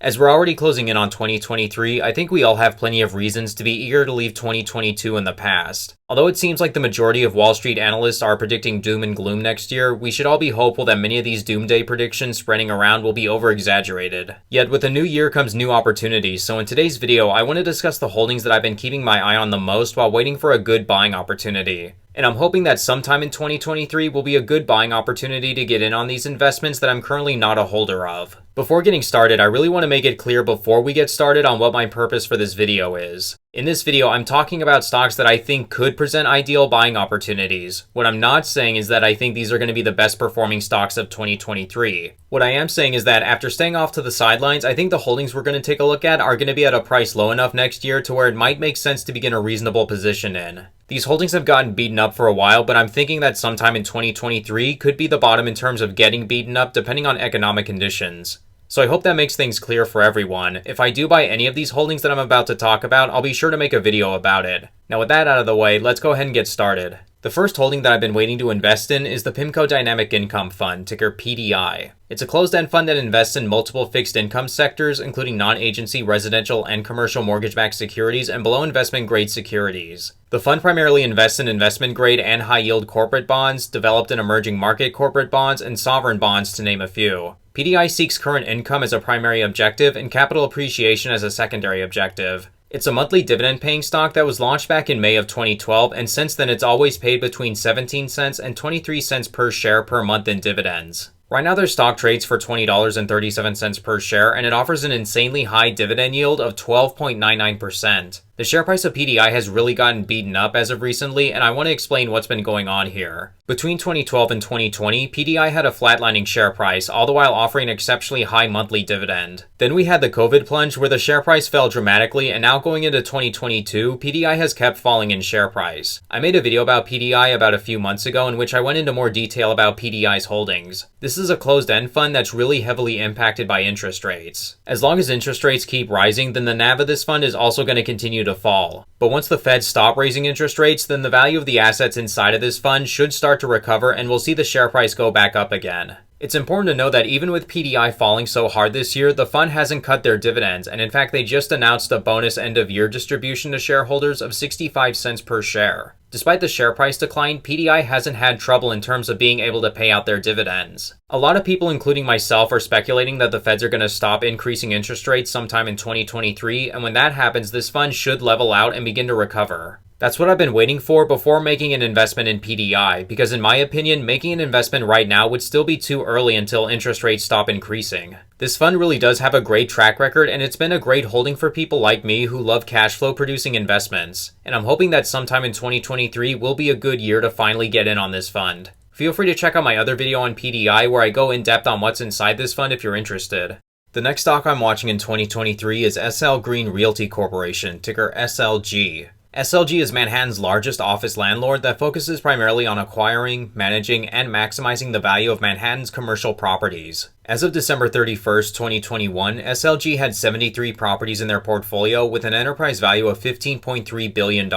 As we're already closing in on 2023, I think we all have plenty of reasons to be eager to leave 2022 in the past. Although it seems like the majority of Wall Street analysts are predicting doom and gloom next year, we should all be hopeful that many of these doomsday predictions spreading around will be overexaggerated. Yet with a new year comes new opportunities, so in today's video, I want to discuss the holdings that I've been keeping my eye on the most while waiting for a good buying opportunity. And I'm hoping that sometime in 2023 will be a good buying opportunity to get in on these investments that I'm currently not a holder of. Before getting started, I really want to make it clear before we get started on what my purpose for this video is. In this video, I'm talking about stocks that I think could present ideal buying opportunities. What I'm not saying is that I think these are going to be the best performing stocks of 2023. What I am saying is that after staying off to the sidelines, I think the holdings we're going to take a look at are going to be at a price low enough next year to where it might make sense to begin a reasonable position in. These holdings have gotten beaten up for a while, but I'm thinking that sometime in 2023 could be the bottom in terms of getting beaten up depending on economic conditions. So I hope that makes things clear for everyone. If I do buy any of these holdings that I'm about to talk about, I'll be sure to make a video about it. Now with that out of the way, let's go ahead and get started. The first holding that I've been waiting to invest in is the PIMCO Dynamic Income Fund, ticker PDI. It's a closed-end fund that invests in multiple fixed income sectors, including non-agency, residential, and commercial mortgage-backed securities and below investment-grade securities. The fund primarily invests in investment-grade and high-yield corporate bonds, developed and emerging market corporate bonds, and sovereign bonds, to name a few. PDI seeks current income as a primary objective and capital appreciation as a secondary objective. It's a monthly dividend-paying stock that was launched back in May of 2012, and since then it's always paid between 17 cents and 23 cents per share per month in dividends. Right now their stock trades for $20.37 per share, and it offers an insanely high dividend yield of 12.99%. The share price of PDI has really gotten beaten up as of recently, and I want to explain what's been going on here. Between 2012 and 2020, PDI had a flatlining share price, all the while offering an exceptionally high monthly dividend. Then we had the COVID plunge where the share price fell dramatically, and now going into 2022, PDI has kept falling in share price. I made a video about PDI about a few months ago in which I went into more detail about PDI's holdings. This is a closed-end fund that's really heavily impacted by interest rates. As long as interest rates keep rising, then the NAV of this fund is also going to continue to fall. But once the Fed stop raising interest rates, then the value of the assets inside of this fund should start to recover and we'll see the share price go back up again. It's important to know that even with PDI falling so hard this year, the fund hasn't cut their dividends, and in fact they just announced a bonus end-of-year distribution to shareholders of 65 cents per share. Despite the share price decline, PDI hasn't had trouble in terms of being able to pay out their dividends. A lot of people, including myself, are speculating that the Feds are going to stop increasing interest rates sometime in 2023, and when that happens, this fund should level out and begin to recover. That's what I've been waiting for before making an investment in PDI, because in my opinion, making an investment right now would still be too early until interest rates stop increasing. This fund really does have a great track record, and it's been a great holding for people like me who love cash flow producing investments. And I'm hoping that sometime in 2023 will be a good year to finally get in on this fund. Feel free to check out my other video on PDI where I go in depth on what's inside this fund if you're interested. The next stock I'm watching in 2023 is SL Green Realty Corporation, ticker SLG. SLG is Manhattan's largest office landlord that focuses primarily on acquiring, managing, and maximizing the value of Manhattan's commercial properties. As of December 31st, 2021, SLG had 73 properties in their portfolio with an enterprise value of $15.3 billion.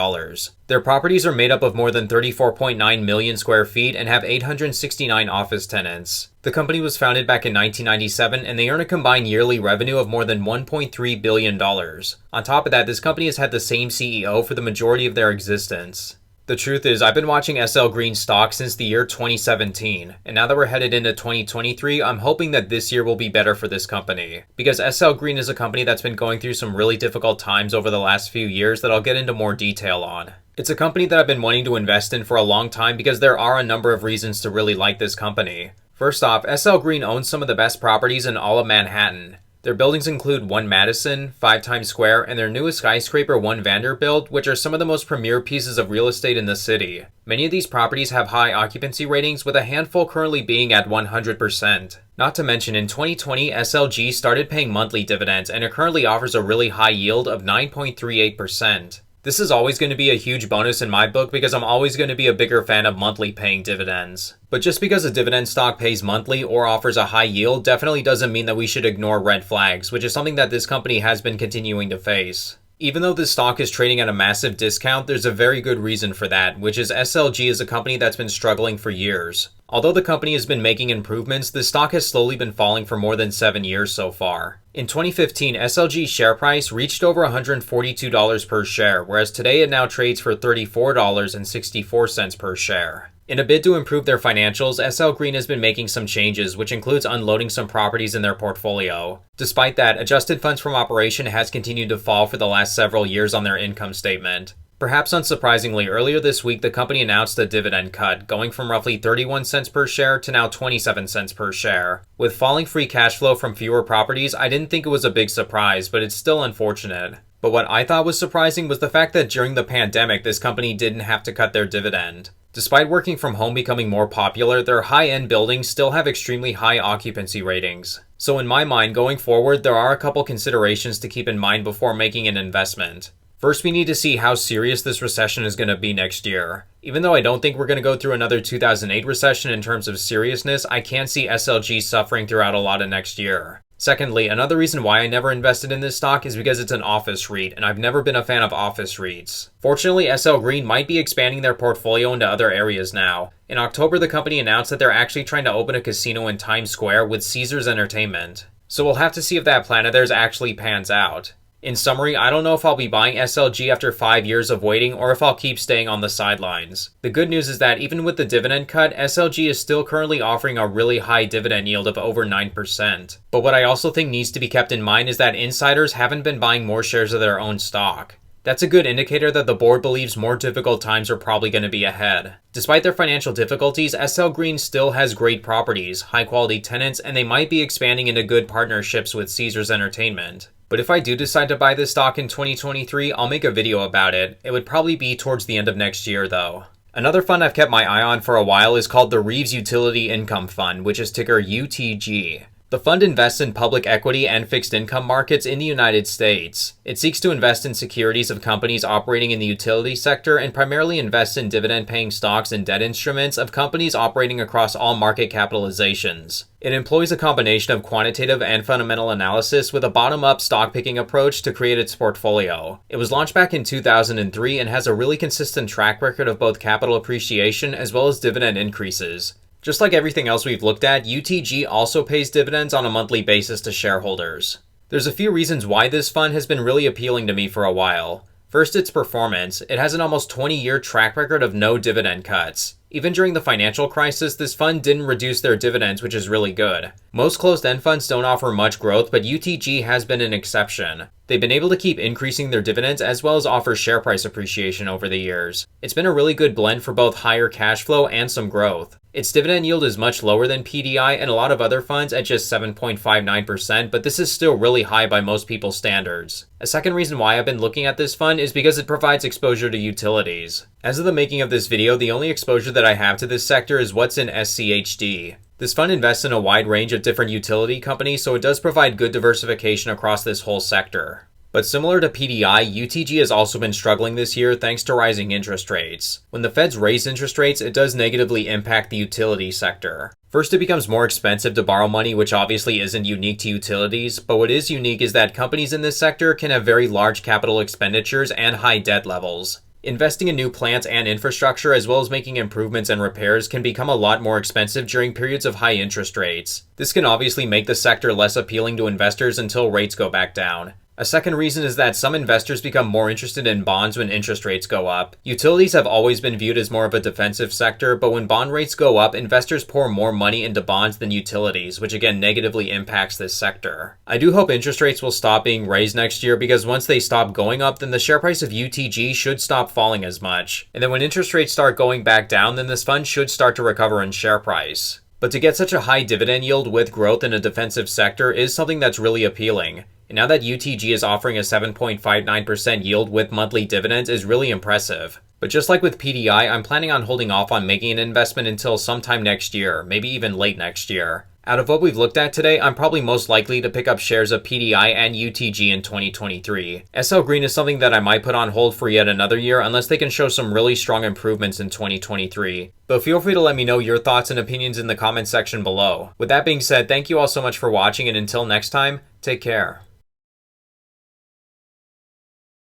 Their properties are made up of more than 34.9 million square feet and have 869 office tenants. The company was founded back in 1997 and they earn a combined yearly revenue of more than $1.3 billion. On top of that, this company has had the same CEO for the majority of their existence. The truth is, I've been watching SL Green stock since the year 2017, and now that we're headed into 2023, I'm hoping that this year will be better for this company. Because SL Green is a company that's been going through some really difficult times over the last few years that I'll get into more detail on. It's a company that I've been wanting to invest in for a long time because there are a number of reasons to really like this company. First off, SL Green owns some of the best properties in all of Manhattan. Their buildings include 1 Madison, 5 Times Square, and their newest skyscraper 1 Vanderbilt, which are some of the most premier pieces of real estate in the city. Many of these properties have high occupancy ratings, with a handful currently being at 100%. Not to mention, in 2020, SLG started paying monthly dividends, and it currently offers a really high yield of 9.38%. This is always going to be a huge bonus in my book because I'm always going to be a bigger fan of monthly paying dividends. But just because a dividend stock pays monthly or offers a high yield definitely doesn't mean that we should ignore red flags, which is something that this company has been continuing to face. Even though this stock is trading at a massive discount, there's a very good reason for that, which is SLG is a company that's been struggling for years. Although the company has been making improvements, the stock has slowly been falling for more than 7 years so far. In 2015, SLG's share price reached over $142 per share, whereas today it now trades for $34.64 per share. In a bid to improve their financials, SL Green has been making some changes, which includes unloading some properties in their portfolio. Despite that, adjusted funds from operation has continued to fall for the last several years on their income statement. Perhaps unsurprisingly, earlier this week the company announced a dividend cut, going from roughly 31 cents per share to now 27 cents per share. With falling free cash flow from fewer properties, I didn't think it was a big surprise, but it's still unfortunate. But what I thought was surprising was the fact that during the pandemic this company didn't have to cut their dividend. Despite working from home becoming more popular, their high-end buildings still have extremely high occupancy ratings. So in my mind, going forward, there are a couple considerations to keep in mind before making an investment. First, we need to see how serious this recession is going to be next year. Even though I don't think we're going to go through another 2008 recession in terms of seriousness, I can see SLG suffering throughout a lot of next year. Secondly, another reason why I never invested in this stock is because it's an office REIT, and I've never been a fan of office REITs. Fortunately, SL Green might be expanding their portfolio into other areas now. In October, the company announced that they're actually trying to open a casino in Times Square with Caesars Entertainment. So we'll have to see if that plan of theirs actually pans out. In summary, I don't know if I'll be buying SLG after 5 years of waiting or if I'll keep staying on the sidelines. The good news is that even with the dividend cut, SLG is still currently offering a really high dividend yield of over 9%. But what I also think needs to be kept in mind is that insiders haven't been buying more shares of their own stock. That's a good indicator that the board believes more difficult times are probably going to be ahead. Despite their financial difficulties, SL Green still has great properties, high-quality tenants, and they might be expanding into good partnerships with Caesars Entertainment. But if I do decide to buy this stock in 2023, I'll make a video about it. It would probably be towards the end of next year, though. Another fund I've kept my eye on for a while is called the Reeves Utility Income Fund, which is ticker UTG. The fund invests in public equity and fixed income markets in the United States. It seeks to invest in securities of companies operating in the utility sector and primarily invests in dividend-paying stocks and debt instruments of companies operating across all market capitalizations. It employs a combination of quantitative and fundamental analysis with a bottom-up stock-picking approach to create its portfolio. It was launched back in 2003 and has a really consistent track record of both capital appreciation as well as dividend increases. Just like everything else we've looked at, UTG also pays dividends on a monthly basis to shareholders. There's a few reasons why this fund has been really appealing to me for a while. First, its performance. It has an almost 20-year track record of no dividend cuts. Even during the financial crisis, this fund didn't reduce their dividends, which is really good. Most closed-end funds don't offer much growth, but UTG has been an exception. They've been able to keep increasing their dividends as well as offer share price appreciation over the years. It's been a really good blend for both higher cash flow and some growth. Its dividend yield is much lower than PDI and a lot of other funds at just 7.59%, but this is still really high by most people's standards. A second reason why I've been looking at this fund is because it provides exposure to utilities. As of the making of this video, the only exposure that I have to this sector is what's in SCHD. This fund invests in a wide range of different utility companies, so it does provide good diversification across this whole sector. But similar to PDI, UTG has also been struggling this year thanks to rising interest rates. When the Feds raise interest rates, it does negatively impact the utility sector. First, it becomes more expensive to borrow money, which obviously isn't unique to utilities, but what is unique is that companies in this sector can have very large capital expenditures and high debt levels. Investing in new plants and infrastructure as well as making improvements and repairs can become a lot more expensive during periods of high interest rates. This can obviously make the sector less appealing to investors until rates go back down. A second reason is that some investors become more interested in bonds when interest rates go up. Utilities have always been viewed as more of a defensive sector, but when bond rates go up, investors pour more money into bonds than utilities, which again negatively impacts this sector. I do hope interest rates will stop being raised next year because once they stop going up, then the share price of UTG should stop falling as much. And then when interest rates start going back down, then this fund should start to recover in share price. But to get such a high dividend yield with growth in a defensive sector is something that's really appealing. And now that UTG is offering a 7.59% yield with monthly dividends is really impressive. But just like with PDI, I'm planning on holding off on making an investment until sometime next year, maybe even late next year. Out of what we've looked at today, I'm probably most likely to pick up shares of PDI and UTG in 2023. SL Green is something that I might put on hold for yet another year unless they can show some really strong improvements in 2023. But feel free to let me know your thoughts and opinions in the comments section below. With that being said, thank you all so much for watching, and until next time, take care.